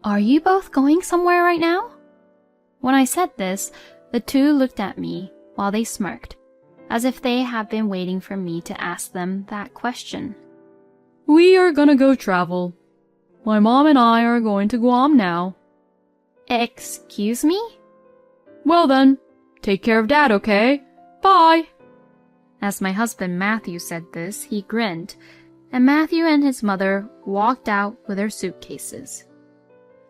Are you both going somewhere right now? When I said this, the two looked at me while they smirked, as if they had been waiting for me to ask them that question. We are gonna go travel. My mom and I are going to Guam now. Excuse me? Well then, take care of Dad, okay? Bye! As my husband Matthew said this, he grinned, and Matthew and his mother walked out with their suitcases.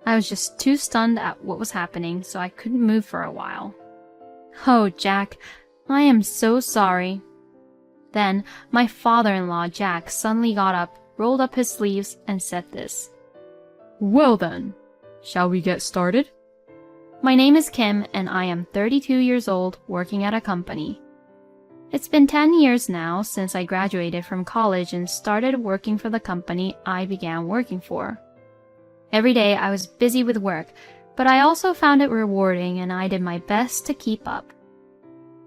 I was just too stunned at what was happening, so I couldn't move for a while. Oh, Jack, I am so sorry. Then my father-in-law, Jack, suddenly got up, rolled up his sleeves, and said this. Well then, shall we get started? My name is Kim, and I am 32 years old, working at a company. It's been 10 years now since I graduated from college and started working for the company I began working for. Every day I was busy with work, but I also found it rewarding and I did my best to keep up.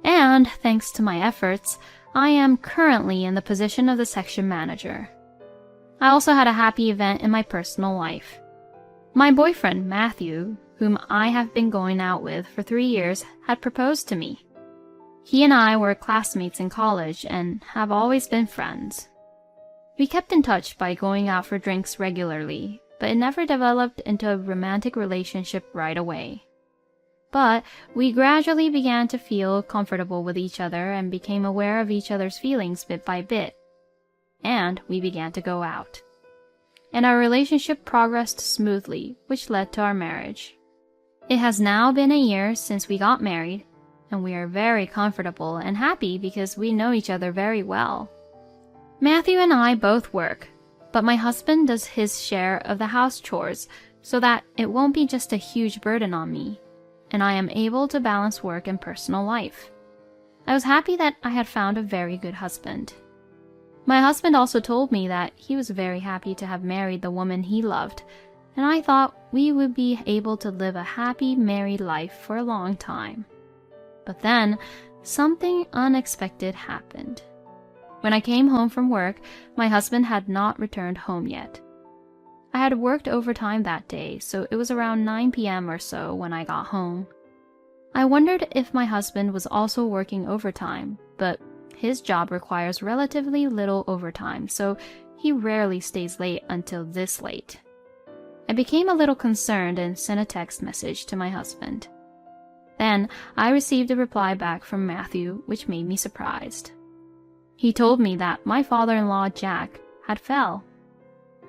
And, thanks to my efforts, I am currently in the position of the section manager. I also had a happy event in my personal life. My boyfriend, Matthew, whom I have been going out with for 3 years, had proposed to me. He and I were classmates in college and have always been friends. We kept in touch by going out for drinks regularly, but it never developed into a romantic relationship right away. But we gradually began to feel comfortable with each other and became aware of each other's feelings bit by bit. And we began to go out. And our relationship progressed smoothly, which led to our marriage. It has now been a year since we got married, and we are very comfortable and happy because we know each other very well. Matthew and I both work, but my husband does his share of the house chores so that it won't be just a huge burden on me, and I am able to balance work and personal life. I was happy that I had found a very good husband. My husband also told me that he was very happy to have married the woman he loved, and I thought we would be able to live a happy married life for a long time. But then, something unexpected happened. When I came home from work, my husband had not returned home yet. I had worked overtime that day, so it was around 9 p.m. or so when I got home. I wondered if my husband was also working overtime, but his job requires relatively little overtime, so he rarely stays late until this late. I became a little concerned and sent a text message to my husband. Then I received a reply back from Matthew, which made me surprised. He told me that my father-in-law, Jack, had fell.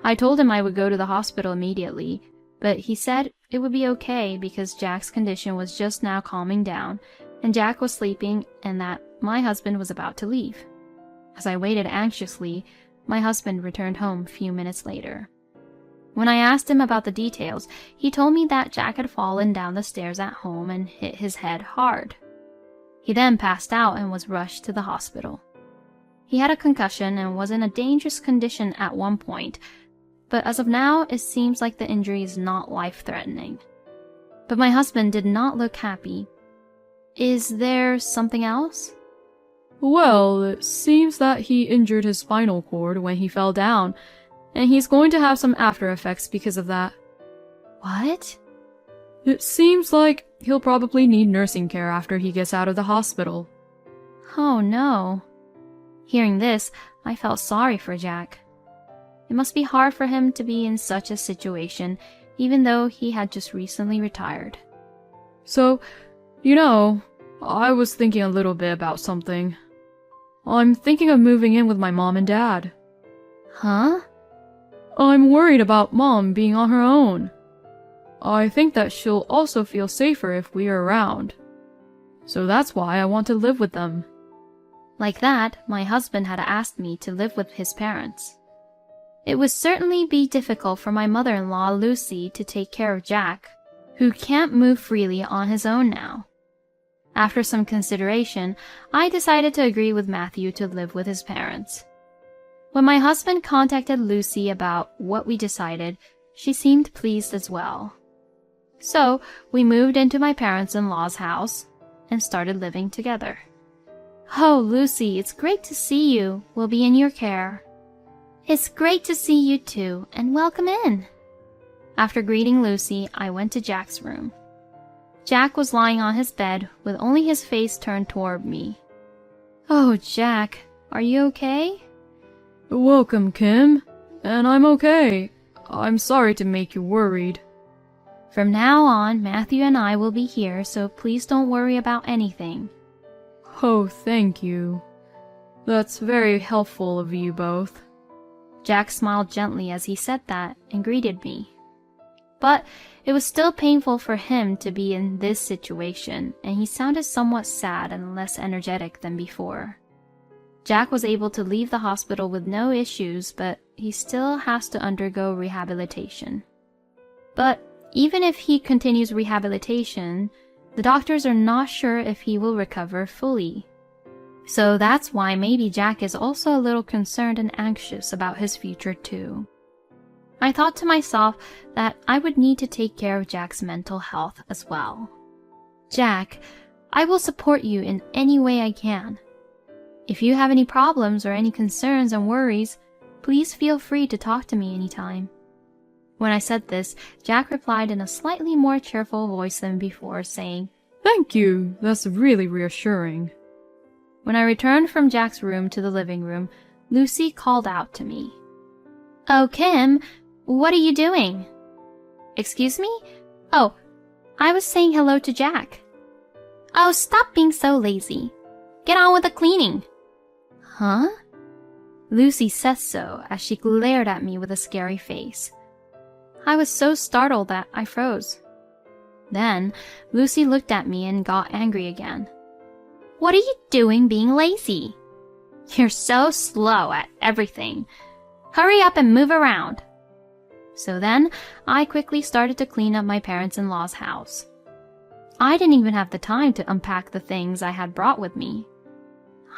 I told him I would go to the hospital immediately, but he said it would be okay because Jack's condition was just now calming down, and Jack was sleeping and that my husband was about to leave. As I waited anxiously, my husband returned home a few minutes later. When I asked him about the details, he told me that Jack had fallen down the stairs at home and hit his head hard. He then passed out and was rushed to the hospital. He had a concussion and was in a dangerous condition at one point, but as of now, it seems like the injury is not life-threatening. But my husband did not look happy. Is there something else? Well, it seems that he injured his spinal cord when he fell down, and he's going to have some after effects because of that. What? It seems like he'll probably need nursing care after he gets out of the hospital. Oh no. Hearing this, I felt sorry for Jack. It must be hard for him to be in such a situation, even though he had just recently retired. So, I was thinking a little bit about something. I'm thinking of moving in with my mom and dad. Huh? I'm worried about Mom being on her own. I think that she'll also feel safer if we are around. So that's why I want to live with them. Like that, my husband had asked me to live with his parents. It would certainly be difficult for my mother-in-law, Lucy, to take care of Jack, who can't move freely on his own now. After some consideration, I decided to agree with Matthew to live with his parents. When my husband contacted Lucy about what we decided, she seemed pleased as well. So, we moved into my parents-in-law's house and started living together. Oh, Lucy, it's great to see you. We'll be in your care. It's great to see you too, and welcome in. After greeting Lucy, I went to Jack's room. Jack was lying on his bed with only his face turned toward me. "Oh, Jack, are you okay?" Welcome, Kim. And I'm okay. I'm sorry to make you worried. "From now on, Matthew and I will be here, so please don't worry about anything." Oh, thank you. That's very helpful of you both. Jack smiled gently as he said that and greeted me. But it was still painful for him to be in this situation, and he sounded somewhat sad and less energetic than before. Jack was able to leave the hospital with no issues, but he still has to undergo rehabilitation. But even if he continues rehabilitation, the doctors are not sure if he will recover fully. So that's why maybe Jack is also a little concerned and anxious about his future too. I thought to myself that I would need to take care of Jack's mental health as well. "Jack, I will support you in any way I can. If you have any problems or any concerns and worries, please feel free to talk to me anytime." When I said this, Jack replied in a slightly more cheerful voice than before, saying, Thank you. That's really reassuring. When I returned from Jack's room to the living room, Lucy called out to me. "Oh, Kim, what are you doing?" "Excuse me? Oh, I was saying hello to Jack." "Oh, stop being so lazy. Get on with the cleaning." "Huh?" Lucy said so as she glared at me with a scary face. I was so startled that I froze. Then Lucy looked at me and got angry again. "What are you doing being lazy? You're so slow at everything. Hurry up and move around." So then I quickly started to clean up my parents-in-law's house. I didn't even have the time to unpack the things I had brought with me.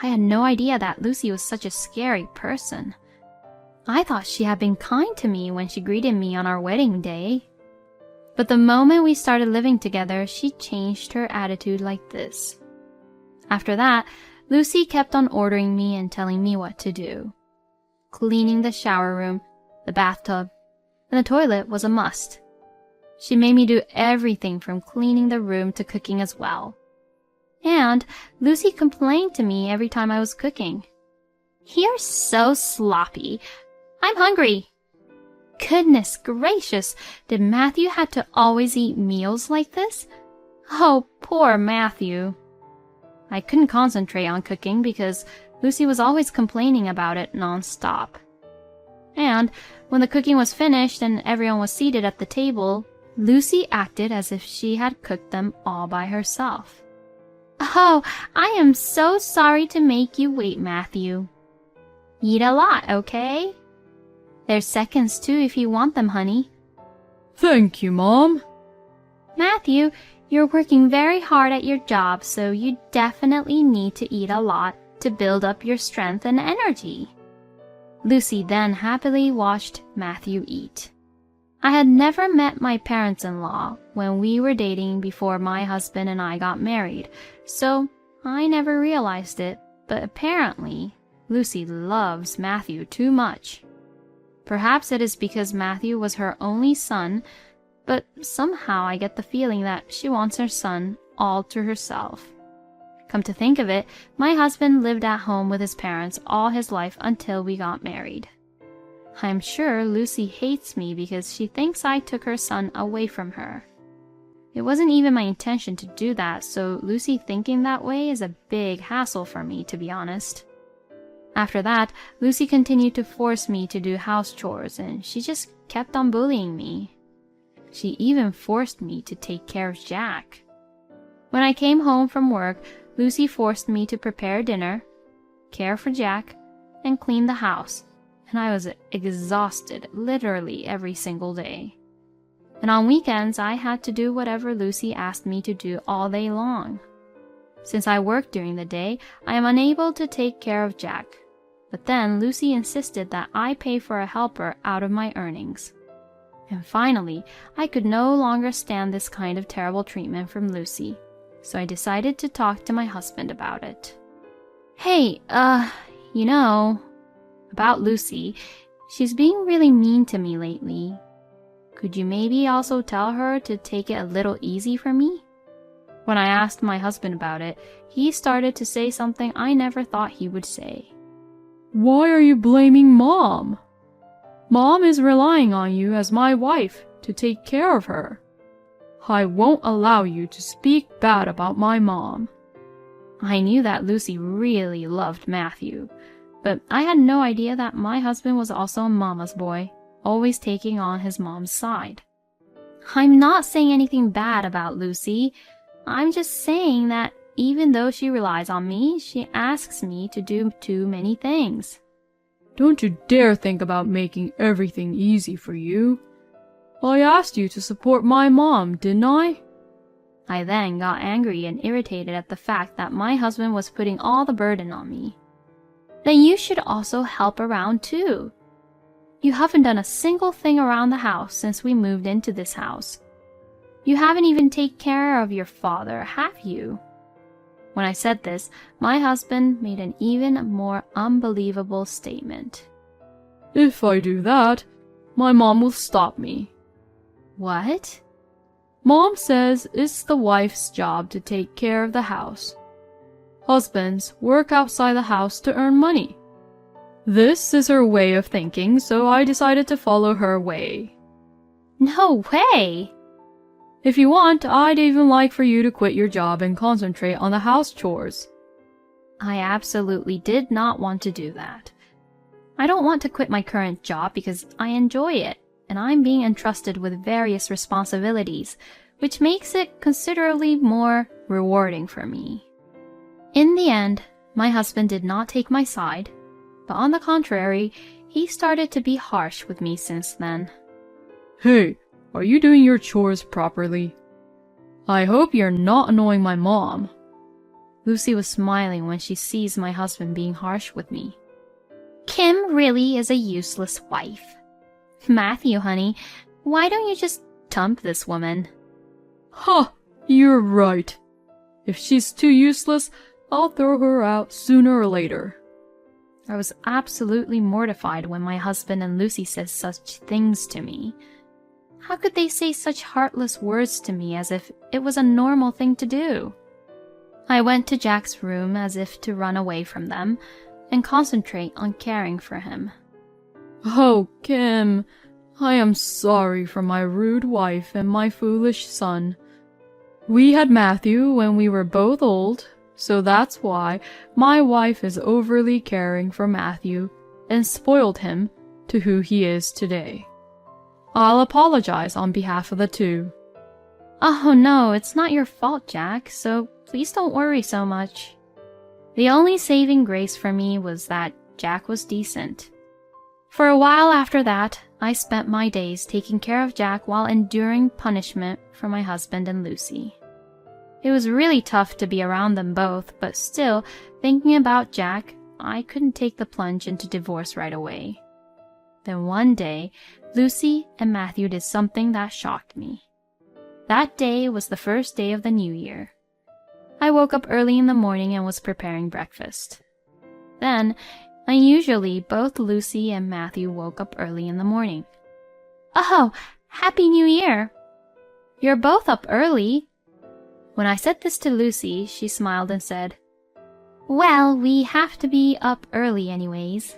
I had no idea that Lucy was such a scary person. I thought she had been kind to me when she greeted me on our wedding day. But the moment we started living together, she changed her attitude like this. After that, Lucy kept on ordering me and telling me what to do. Cleaning the shower room, the bathtub, and the toilet was a must. She made me do everything from cleaning the room to cooking as well. And Lucy complained to me every time I was cooking. "You're so sloppy. I'm hungry." Goodness gracious, did Matthew have to always eat meals like this? Oh, poor Matthew. I couldn't concentrate on cooking because Lucy was always complaining about it non-stop. And when the cooking was finished and everyone was seated at the table, Lucy acted as if she had cooked them all by herself. "Oh, I am so sorry to make you wait, Matthew. Eat a lot, okay? There's seconds too if you want them, honey." Thank you, Mom. "Matthew, you're working very hard at your job, so you definitely need to eat a lot to build up your strength and energy." Lucy then happily watched Matthew eat. I had never met my parents-in-law when we were dating before my husband and I got married, so I never realized it, but apparently Lucy loves Matthew too much. Perhaps it is because Matthew was her only son, but somehow I get the feeling that she wants her son all to herself. Come to think of it, my husband lived at home with his parents all his life until we got married. I'm sure Lucy hates me because she thinks I took her son away from her. It wasn't even my intention to do that, so Lucy thinking that way is a big hassle for me, to be honest. After that, Lucy continued to force me to do house chores, and she just kept on bullying me. She even forced me to take care of Jack. When I came home from work, Lucy forced me to prepare dinner, care for Jack, and clean the house, and I was exhausted literally every single day. And on weekends, I had to do whatever Lucy asked me to do all day long. Since I work during the day, I am unable to take care of Jack. But then Lucy insisted that I pay for a helper out of my earnings. And finally, I could no longer stand this kind of terrible treatment from Lucy, so I decided to talk to my husband about it. "Hey, about Lucy, she's being really mean to me lately." Could you maybe also tell her to take it a little easy for me? When I asked my husband about it, he started to say something I never thought he would say. Why are you blaming Mom? Mom is relying on you as my wife to take care of her. I won't allow you to speak bad about my mom. I knew that Lucy really loved Matthew, but I had no idea that my husband was also a mama's boy, always taking on his mom's side. I'm not saying anything bad about Lucy. I'm just saying that even though she relies on me, she asks me to do too many things. Don't you dare think about making everything easy for you. I asked you to support my mom, didn't I? I then got angry and irritated at the fact that my husband was putting all the burden on me. Then you should also help around too. You haven't done a single thing around the house since we moved into this house. You haven't even taken care of your father, have you? When I said this, my husband made an even more unbelievable statement. If I do that, my mom will stop me. What? Mom says it's the wife's job to take care of the house. Husbands work outside the house to earn money. This is her way of thinking, so I decided to follow her way. No way! If you want, I'd even like for you to quit your job and concentrate on the house chores. I absolutely did not want to do that. I don't want to quit my current job because I enjoy it, and I'm being entrusted with various responsibilities, which makes it considerably more rewarding for me. In the end, my husband did not take my side, but on the contrary, he started to be harsh with me since then. Hey, are you doing your chores properly? I hope you're not annoying my mom. Lucy was smiling when she sees my husband being harsh with me. Kim really is a useless wife. Matthew, honey, why don't you just dump this woman? Ha! You're right. If she's too useless, I'll throw her out sooner or later. I was absolutely mortified when my husband and Lucy said such things to me. How could they say such heartless words to me as if it was a normal thing to do? I went to Jack's room as if to run away from them and concentrate on caring for him. Oh, Kim, I am sorry for my rude wife and my foolish son. We had Matthew when we were both old, so that's why my wife is overly caring for Matthew and spoiled him to who he is today. I'll apologize on behalf of the two. Oh no, it's not your fault, Jack, so please don't worry so much. The only saving grace for me was that Jack was decent. For a while after that, I spent my days taking care of Jack while enduring punishment from my husband and Lucy. It was really tough to be around them both, but still, thinking about Jack, I couldn't take the plunge into divorce right away. Then one day, Lucy and Matthew did something that shocked me. That day was the first day of the new year. I woke up early in the morning and was preparing breakfast. Then, unusually, both Lucy and Matthew woke up early in the morning. Oh, Happy New Year! You're both up early. When I said this to Lucy, she smiled and said, Well, we have to be up early anyways.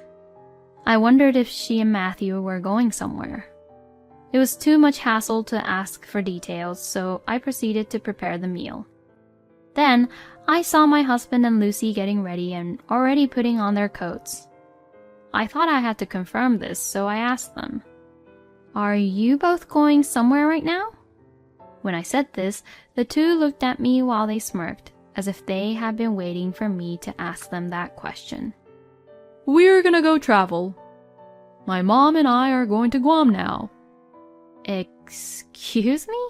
I wondered if she and Matthew were going somewhere. It was too much hassle to ask for details, so I proceeded to prepare the meal. Then, I saw my husband and Lucy getting ready and already putting on their coats. I thought I had to confirm this, so I asked them, Are you both going somewhere right now? When I said this, the two looked at me while they smirked, as if they had been waiting for me to ask them that question. We're gonna go travel. My mom and I are going to Guam now. Excuse me?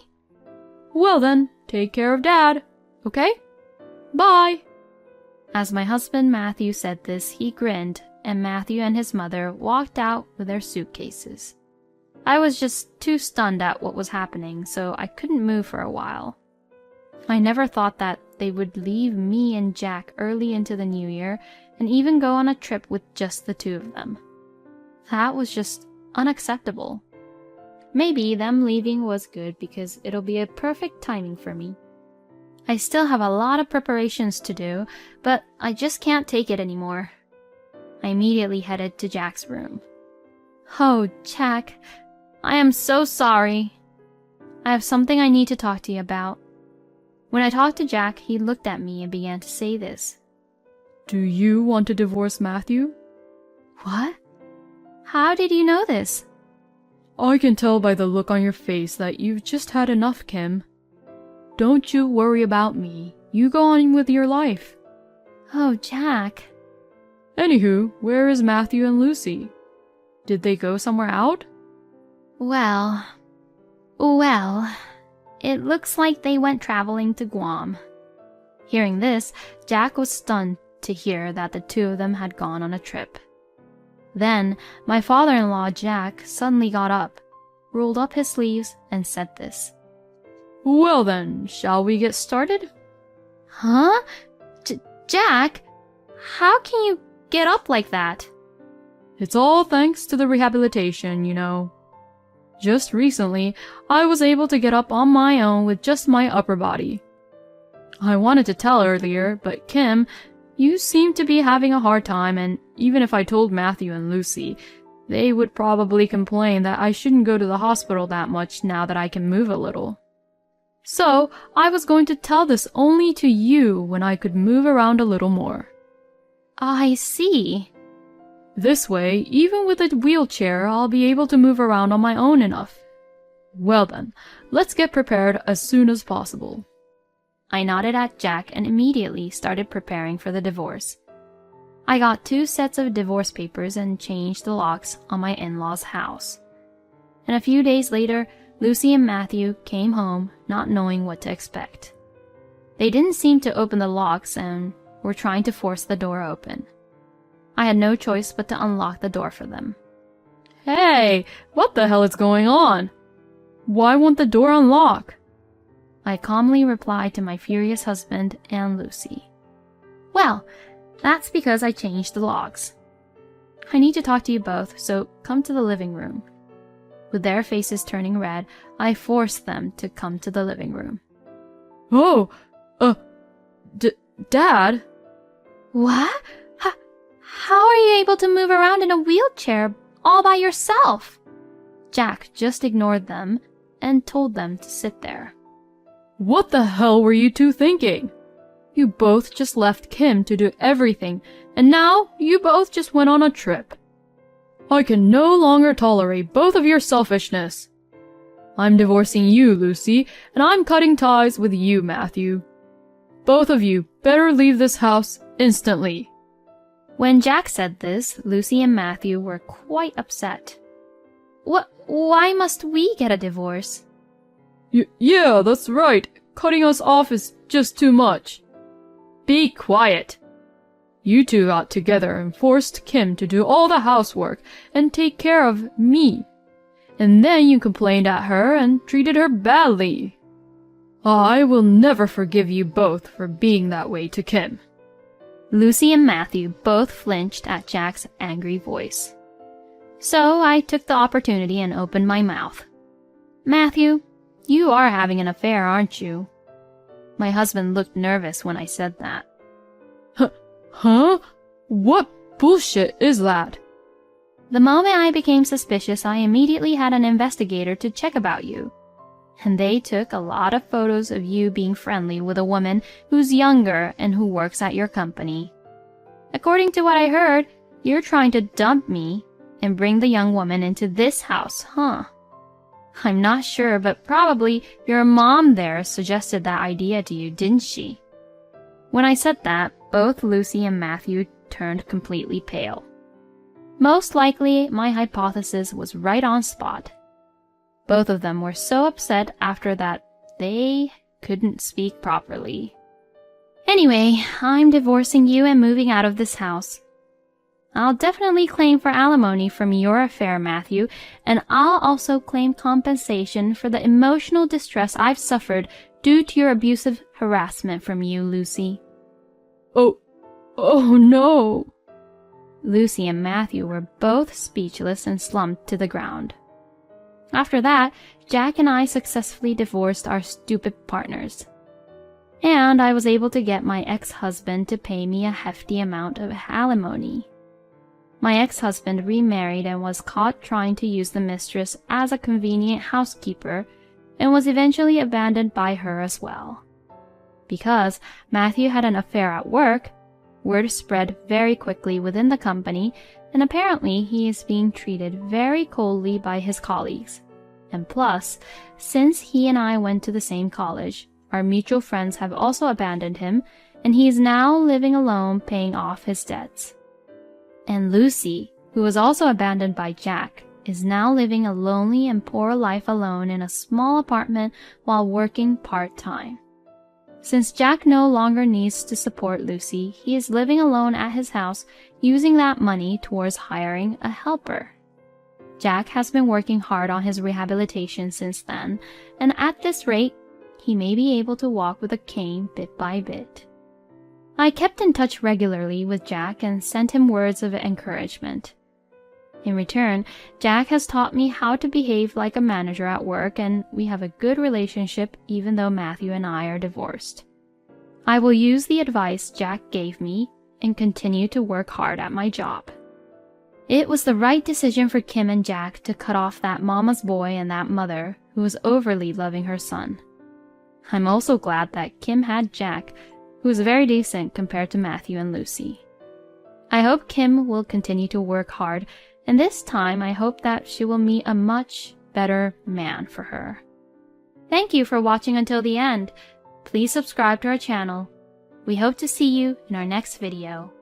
Well then, take care of Dad, okay? Bye! As my husband Matthew said this, he grinned, and Matthew and his mother walked out with their suitcases. I was just too stunned at what was happening, so I couldn't move for a while. I never thought that they would leave me and Jack early into the new year and even go on a trip with just the two of them. That was just unacceptable. Maybe them leaving was good because it'll be a perfect timing for me. I still have a lot of preparations to do, but I just can't take it anymore. I immediately headed to Jack's room. Oh, Jack, I am so sorry. I have something I need to talk to you about. When I talked to Jack, he looked at me and began to say this. Do you want to divorce Matthew? What? How did you know this? I can tell by the look on your face that you've just had enough, Kim. Don't you worry about me. You go on with your life. Oh, Jack. Anywho, where is Matthew and Lucy? Did they go somewhere out? Well, it looks like they went traveling to Guam. Hearing this, Jack was stunned to hear that the two of them had gone on a trip. Then, my father-in-law, Jack, suddenly got up, rolled up his sleeves, and said this. Well then, shall we get started? Huh? Jack, how can you get up like that? It's all thanks to the rehabilitation, you know. Just recently, I was able to get up on my own with just my upper body. I wanted to tell earlier, but Kim, you seem to be having a hard time, and even if I told Matthew and Lucy, they would probably complain that I shouldn't go to the hospital that much now that I can move a little. So, I was going to tell this only to you when I could move around a little more. I see. This way, even with a wheelchair, I'll be able to move around on my own enough. Well then, let's get prepared as soon as possible. I nodded at Jack and immediately started preparing for the divorce. I got 2 sets of divorce papers and changed the locks on my in-laws' house. And a few days later, Lucy and Matthew came home not knowing what to expect. They didn't seem to open the locks and were trying to force the door open. I had no choice but to unlock the door for them. Hey, what the hell is going on? Why won't the door unlock? I calmly replied to my furious husband and Lucy. Well, that's because I changed the locks. I need to talk to you both, so come to the living room. With their faces turning red, I forced them to come to the living room. Oh, Dad? What? How are you able to move around in a wheelchair all by yourself? Jack just ignored them and told them to sit there. What the hell were you two thinking? You both just left Kim to do everything, and now you both just went on a trip. I can no longer tolerate both of your selfishness. I'm divorcing you, Lucy, and I'm cutting ties with you, Matthew. Both of you better leave this house instantly. When Jack said this, Lucy and Matthew were quite upset. Why must we get a divorce? Yeah, that's right. Cutting us off is just too much. Be quiet. You two got together and forced Kim to do all the housework and take care of me. And then you complained at her and treated her badly. I will never forgive you both for being that way to Kim. Lucy and Matthew both flinched at Jack's angry voice. So I took the opportunity and opened my mouth. Matthew, you are having an affair, aren't you? My husband looked nervous when I said that. Huh? What bullshit is that? The moment I became suspicious, I immediately had an investigator to check about you. And they took a lot of photos of you being friendly with a woman who's younger and who works at your company. According to what I heard, you're trying to dump me and bring the young woman into this house, huh? I'm not sure, but probably your mom there suggested that idea to you, didn't she? When I said that, both Lucy and Matthew turned completely pale. Most likely, my hypothesis was right on spot. Both of them were so upset after that they couldn't speak properly. Anyway, I'm divorcing you and moving out of this house. I'll definitely claim for alimony from your affair, Matthew, and I'll also claim compensation for the emotional distress I've suffered due to your abusive harassment from you, Lucy. Oh no. Lucy and Matthew were both speechless and slumped to the ground. After that, Jack and I successfully divorced our stupid partners. And I was able to get my ex-husband to pay me a hefty amount of alimony. My ex-husband remarried and was caught trying to use the mistress as a convenient housekeeper and was eventually abandoned by her as well. Because Matthew had an affair at work, word spread very quickly within the company, and apparently he is being treated very coldly by his colleagues. And plus, since he and I went to the same college, our mutual friends have also abandoned him, and he is now living alone paying off his debts. And Lucy, who was also abandoned by Jack, is now living a lonely and poor life alone in a small apartment while working part-time. Since Jack no longer needs to support Lucy, he is living alone at his house, using that money towards hiring a helper. Jack has been working hard on his rehabilitation since then, and at this rate, he may be able to walk with a cane bit by bit. I kept in touch regularly with Jack and sent him words of encouragement. In return, Jack has taught me how to behave like a manager at work, and we have a good relationship even though Matthew and I are divorced. I will use the advice Jack gave me and continue to work hard at my job. It was the right decision for Kim and Jack to cut off that mama's boy and that mother who was overly loving her son. I'm also glad that Kim had Jack, who is very decent compared to Matthew and Lucy. I hope Kim will continue to work hard, and this time I hope that she will meet a much better man for her. Thank you for watching until the end. Please subscribe to our channel. We hope to see you in our next video.